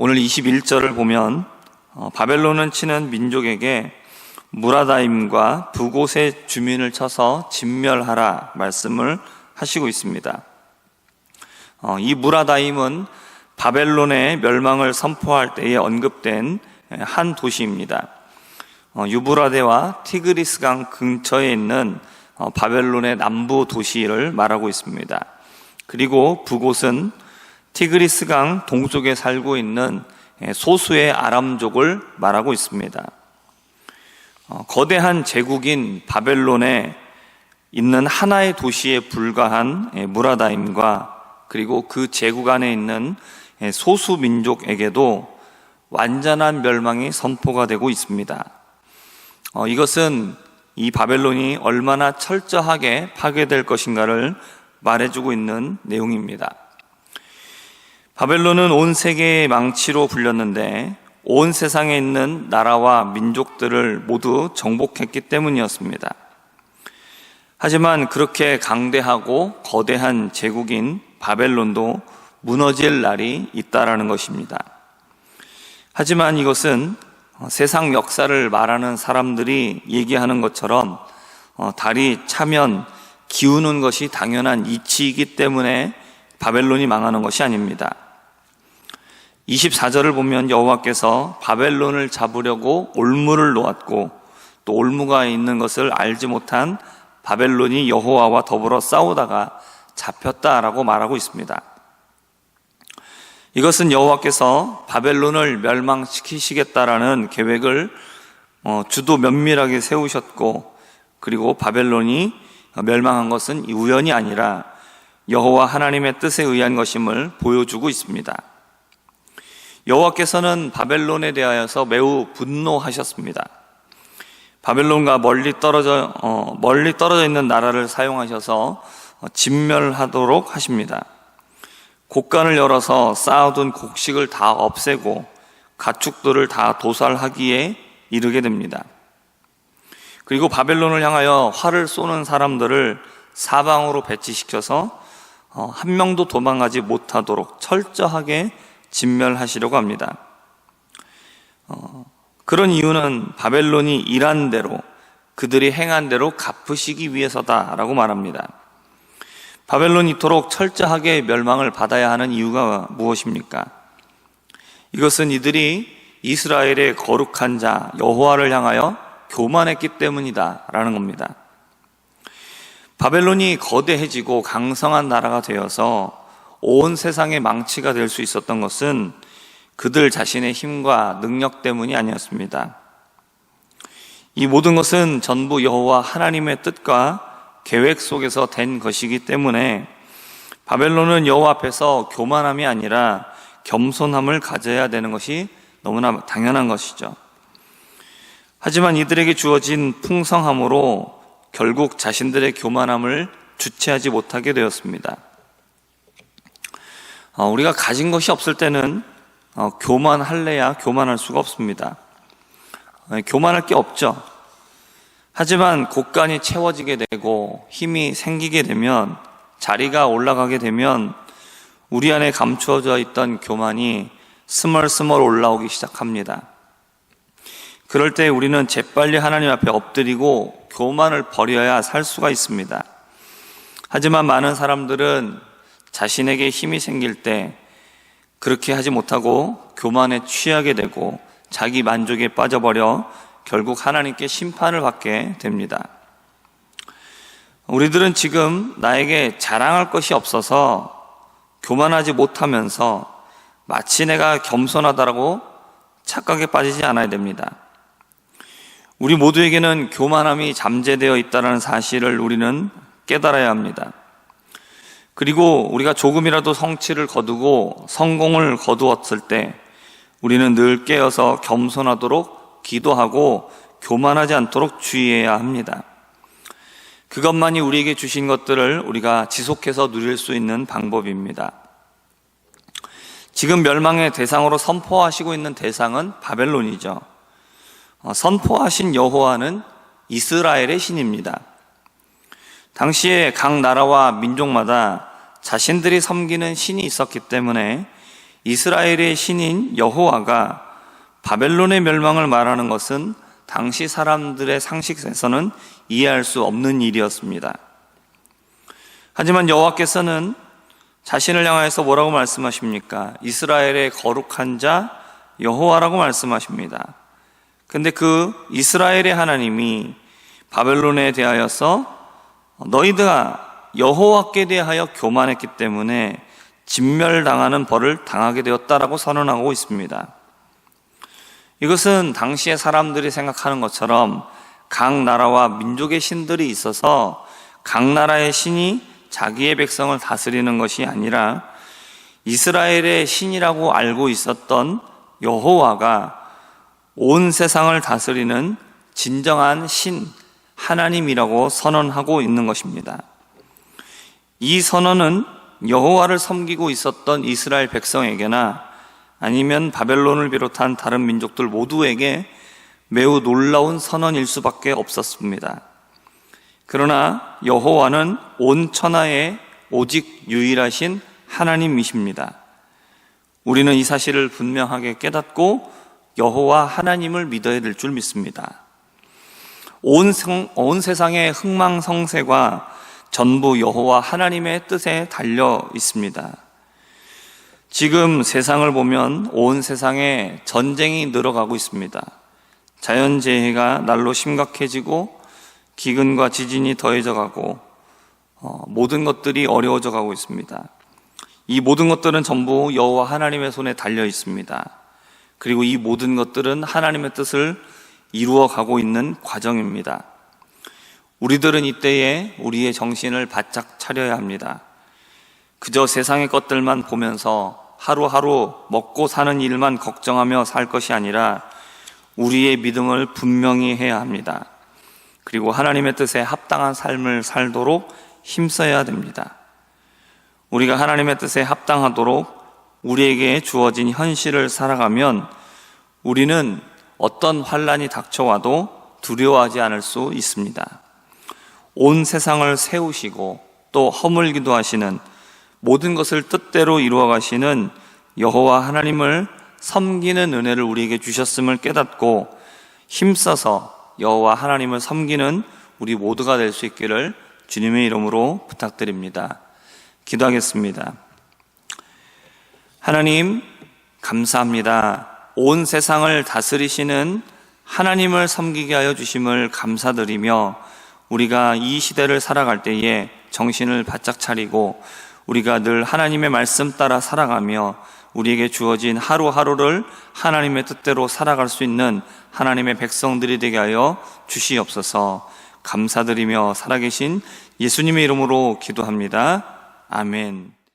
오늘 21절을 보면 바벨론은 치는 민족에게 무라다임과 부곳의 주민을 쳐서 진멸하라 말씀을 하시고 있습니다. 이 무라다임은 바벨론의 멸망을 선포할 때에 언급된 한 도시입니다. 유브라데와 티그리스강 근처에 있는 바벨론의 남부 도시를 말하고 있습니다. 그리고 부곳은 티그리스강 동쪽에 살고 있는 소수의 아람족을 말하고 있습니다. 거대한 제국인 바벨론에 있는 하나의 도시에 불과한 무라다임과 그리고 그 제국 안에 있는 소수 민족에게도 완전한 멸망이 선포가 되고 있습니다. 이것은 이 바벨론이 얼마나 철저하게 파괴될 것인가를 말해주고 있는 내용입니다. 바벨론은 온 세계의 망치로 불렸는데 온 세상에 있는 나라와 민족들을 모두 정복했기 때문이었습니다. 하지만 그렇게 강대하고 거대한 제국인 바벨론도 무너질 날이 있다라는 것입니다. 하지만 이것은 세상 역사를 말하는 사람들이 얘기하는 것처럼 달이 차면 기우는 것이 당연한 이치이기 때문에 바벨론이 망하는 것이 아닙니다. 24절을 보면 여호와께서 바벨론을 잡으려고 올무를 놓았고 또 올무가 있는 것을 알지 못한 바벨론이 여호와와 더불어 싸우다가 잡혔다라고 말하고 있습니다. 이것은 여호와께서 바벨론을 멸망시키시겠다라는 계획을 주도 면밀하게 세우셨고, 그리고 바벨론이 멸망한 것은 우연이 아니라 여호와 하나님의 뜻에 의한 것임을 보여주고 있습니다. 여호와께서는 바벨론에 대하여서 매우 분노하셨습니다. 바벨론과 멀리 떨어져 있는 나라를 사용하셔서 진멸하도록 하십니다. 곡간을 열어서 쌓아둔 곡식을 다 없애고 가축들을 다 도살하기에 이르게 됩니다. 그리고 바벨론을 향하여 활을 쏘는 사람들을 사방으로 배치시켜서 한 명도 도망가지 못하도록 철저하게 진멸하시려고 합니다. 그런 이유는 바벨론이 일한 대로, 그들이 행한 대로 갚으시기 위해서다라고 말합니다. 바벨론이 이토록 철저하게 멸망을 받아야 하는 이유가 무엇입니까? 이것은 이들이 이스라엘의 거룩한 자 여호와를 향하여 교만했기 때문이다 라는 겁니다. 바벨론이 거대해지고 강성한 나라가 되어서 온 세상의 망치가 될 수 있었던 것은 그들 자신의 힘과 능력 때문이 아니었습니다. 이 모든 것은 전부 여호와 하나님의 뜻과 계획 속에서 된 것이기 때문에 바벨론은 여호와 앞에서 교만함이 아니라 겸손함을 가져야 되는 것이 너무나 당연한 것이죠. 하지만 이들에게 주어진 풍성함으로 결국 자신들의 교만함을 주체하지 못하게 되었습니다. 우리가 가진 것이 없을 때는 교만할래야 교만할 수가 없습니다. 교만할 게 없죠. 하지만 곳간이 채워지게 되고 힘이 생기게 되면, 자리가 올라가게 되면 우리 안에 감추어져 있던 교만이 스멀스멀 올라오기 시작합니다. 그럴 때 우리는 재빨리 하나님 앞에 엎드리고 교만을 버려야 살 수가 있습니다. 하지만 많은 사람들은 자신에게 힘이 생길 때 그렇게 하지 못하고 교만에 취하게 되고 자기 만족에 빠져버려 결국 하나님께 심판을 받게 됩니다. 우리들은 지금 나에게 자랑할 것이 없어서 교만하지 못하면서 마치 내가 겸손하다라고 착각에 빠지지 않아야 됩니다. 우리 모두에게는 교만함이 잠재되어 있다는 사실을 우리는 깨달아야 합니다. 그리고 우리가 조금이라도 성취를 거두고 성공을 거두었을 때 우리는 늘 깨어서 겸손하도록 기도하고 교만하지 않도록 주의해야 합니다. 그것만이 우리에게 주신 것들을 우리가 지속해서 누릴 수 있는 방법입니다. 지금 멸망의 대상으로 선포하시고 있는 대상은 바벨론이죠. 선포하신 여호와는 이스라엘의 신입니다. 당시에 각 나라와 민족마다 자신들이 섬기는 신이 있었기 때문에 이스라엘의 신인 여호와가 바벨론의 멸망을 말하는 것은 당시 사람들의 상식에서는 이해할 수 없는 일이었습니다. 하지만 여호와께서는 자신을 향하여서 뭐라고 말씀하십니까? 이스라엘의 거룩한 자 여호와라고 말씀하십니다. 근데 그 이스라엘의 하나님이 바벨론에 대하여서 너희가 여호와께 대하여 교만했기 때문에 진멸당하는 벌을 당하게 되었다라고 선언하고 있습니다. 이것은 당시의 사람들이 생각하는 것처럼 각 나라와 민족의 신들이 있어서 각 나라의 신이 자기의 백성을 다스리는 것이 아니라 이스라엘의 신이라고 알고 있었던 여호와가 온 세상을 다스리는 진정한 신, 하나님이라고 선언하고 있는 것입니다. 이 선언은 여호와를 섬기고 있었던 이스라엘 백성에게나 아니면 바벨론을 비롯한 다른 민족들 모두에게 매우 놀라운 선언일 수밖에 없었습니다. 그러나 여호와는 온 천하에 오직 유일하신 하나님이십니다. 우리는 이 사실을 분명하게 깨닫고 여호와 하나님을 믿어야 될 줄 믿습니다. 온 세상의 흥망성쇠가 전부 여호와 하나님의 뜻에 달려 있습니다. 지금 세상을 보면 온 세상에 전쟁이 늘어가고 있습니다. 자연재해가 날로 심각해지고 기근과 지진이 더해져 가고 모든 것들이 어려워져 가고 있습니다. 이 모든 것들은 전부 여호와 하나님의 손에 달려 있습니다. 그리고 이 모든 것들은 하나님의 뜻을 이루어 가고 있는 과정입니다. 우리들은 이때에 우리의 정신을 바짝 차려야 합니다. 그저 세상의 것들만 보면서 하루하루 먹고 사는 일만 걱정하며 살 것이 아니라 우리의 믿음을 분명히 해야 합니다. 그리고 하나님의 뜻에 합당한 삶을 살도록 힘써야 됩니다. 우리가 하나님의 뜻에 합당하도록 우리에게 주어진 현실을 살아가면 우리는 어떤 환난이 닥쳐와도 두려워하지 않을 수 있습니다. 온 세상을 세우시고 또 허물기도 하시는 모든 것을 뜻대로 이루어 가시는 여호와 하나님을 섬기는 은혜를 우리에게 주셨음을 깨닫고 힘써서 여호와 하나님을 섬기는 우리 모두가 될 수 있기를 주님의 이름으로 부탁드립니다. 기도하겠습니다. 하나님, 감사합니다. 온 세상을 다스리시는 하나님을 섬기게 하여 주심을 감사드리며 우리가 이 시대를 살아갈 때에 정신을 바짝 차리고 우리가 늘 하나님의 말씀 따라 살아가며 우리에게 주어진 하루하루를 하나님의 뜻대로 살아갈 수 있는 하나님의 백성들이 되게 하여 주시옵소서. 감사드리며 살아계신 예수님의 이름으로 기도합니다. 아멘.